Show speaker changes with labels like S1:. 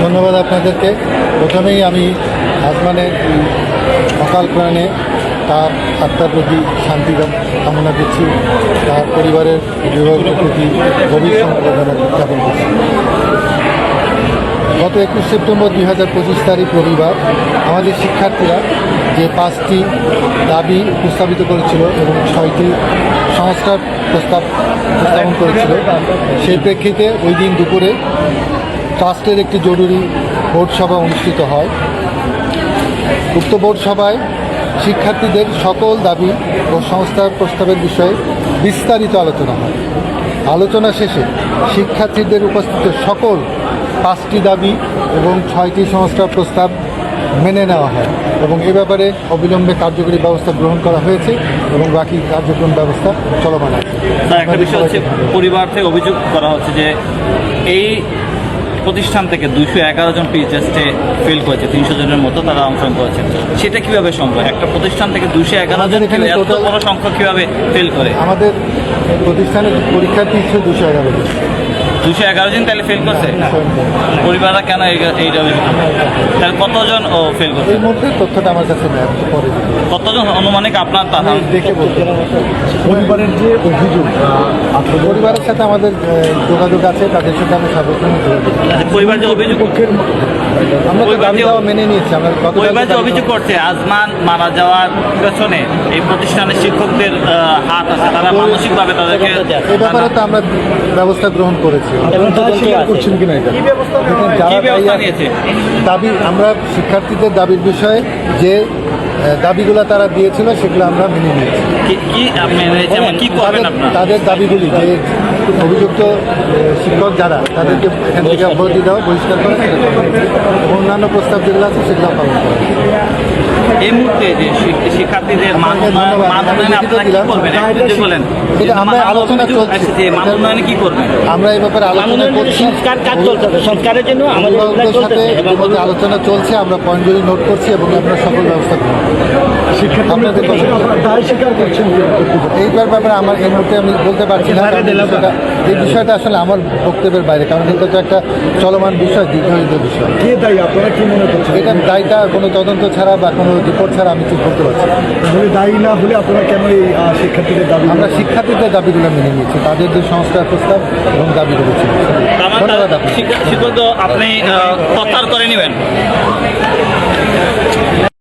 S1: ধন্যবাদ আপনাদেরকে। প্রথমেই আমি আসমানের অকাল প্রাণে তার আত্মার প্রতি শান্তি কামনা করছি, তার পরিবারের বিভাগের প্রতি গভীর সমবেদনা জ্ঞাপন করছি। গত 21 সেপ্টেম্বর 2025 তারিখ রবিবার আমাদের শিক্ষার্থীরা যে 5টি দাবি উপস্থাপিত করেছিল এবং 6টি সংস্কার উপস্থাপন করেছিল, সেই প্রেক্ষিতে ওই দিন দুপুরে ট্রাস্টের একটি জরুরি বোর্ড সভা অনুষ্ঠিত হয়। উক্ত বোর্ড সভায় শিক্ষার্থীদের সকল দাবি ও সংস্কার প্রস্তাবের বিষয়ে বিস্তারিত আলোচনা হয়। আলোচনা শেষে শিক্ষার্থীদের উপস্থিত সকল 5টি দাবি এবং 6টি সংস্কার প্রস্তাব মেনে নেওয়া হয় এবং এ ব্যাপারে অবিলম্বে কার্যকরী ব্যবস্থা গ্রহণ করা হয়েছে এবং বাকি কার্যক্রম ব্যবস্থা চলমান আছে।
S2: একটা বিষয় হচ্ছে, পরিবার থেকে অভিযোগ করা হচ্ছে যে এই প্রতিষ্ঠান থেকে 211 জন প্রি টেস্টে ফেল করেছে, 300 জনের মতো তারা অংশগ্রহণ করেছে। সেটা কিভাবে সম্ভব? একটা প্রতিষ্ঠান থেকে 211 জন এখানে এত বড় সংখ্যা কিভাবে ফেল করে?
S1: আমাদের প্রতিষ্ঠানের পরীক্ষার্থী ছিল 211 জন।
S2: 211 জন তাহলে ফেল করছে? পরিবাররা কেন এইটা অভিযোগ? তাহলে কতজন ফেল করছে?
S1: এই মুহূর্তে তথ্যটা আমার কাছে নেই, পরে
S2: কতজন অনুমানিক আপনার
S1: দেখে বলতে।
S3: পরিবারের যে অভিযোগ,
S1: পরিবারের সাথে আমাদের যোগাযোগ আছে, তাদের সাথে আমি সর্বক্ষণ যোগাযোগ।
S2: পরিবার যে অভিযোগ
S1: আমরা তো দাবি দেওয়া মেনে নিয়েছি। আমরা
S2: পরিবার যে অভিযোগ করছে আজমান মারা যাওয়ার পেছনে এই প্রতিষ্ঠানের শিক্ষকদের হাত আছে, তারা মানসিকভাবে তাদেরকে
S1: এই ব্যাপারে তো আমরা ব্যবস্থা গ্রহণ করেছি।
S3: করছেন কিনা এটা?
S1: দেখুন,
S2: কি
S1: যারা
S2: ব্যবস্থা নিয়েছে?
S1: দাবি, আমরা শিক্ষার্থীদের দাবির বিষয়ে যে দাবিগুলো তারা দিয়েছিল সেগুলো আমরা মেনে নিয়েছি।
S2: কি কি করবেন আপনারা?
S1: তাদের দাবিগুলি, যে অভিযুক্ত শিক্ষক যারা, তাদেরকে এখান থেকে অব্যাহতি দেওয়া, বহিষ্কার করা, সেটা করবেন। অন্যান্য প্রস্তাব যেগুলো আছে সেগুলো পালন করা।
S2: এই মুহূর্তে যে শিক্ষার্থীদের মান উন্নয়নে আপনারা কি করবেন? বলেন,
S1: এটা আমরা আলোচনা চলছে,
S2: যে মান উন্নয়নে কি করবেন?
S1: আমরা এই ব্যাপারে আলোচনা করছি।
S4: সংস্কার কাজ চলছে, সংস্কারের জন্য আমাদের
S1: অভিভাবকদের সাথে ইতিমধ্যে আলোচনা চলছে। আমরা পয়েন্টগুলি নোট করছি এবং আমরা সকল ব্যবস্থা গ্রহণ করব। আপনাদের
S3: দায় স্বীকার করছেন
S1: এইবার ব্যাপারে আমার এই মুহূর্তে আমি বলতে পারছি না, কারণ এই বিষয়টা আসলে আমার বক্তব্যের বাইরে, কারণ এটা তো একটা চলমান বিষয়, দীর্ঘায়িত বিষয়।
S3: কে দায়ী, আপনারা কি মনে করছেন?
S1: এটার দায়টা কোনো তদন্ত ছাড়া বা কোনো রিপোর্ট ছাড়া আমি ঠিক করতে পারছি না।
S3: তাহলে দায়ী না হলে আপনারা কেন এই শিক্ষার্থীদের দাবি?
S1: আমরা শিক্ষার্থীদের দাবিগুলো মেনে নিয়েছি, তাদের যে সংস্কার প্রস্তাব এবং দাবিগুলো ছিল। ধন্যবাদ আপনাকে।
S2: শিক্ষক আপনি প্রত্যাহার করে নেবেন।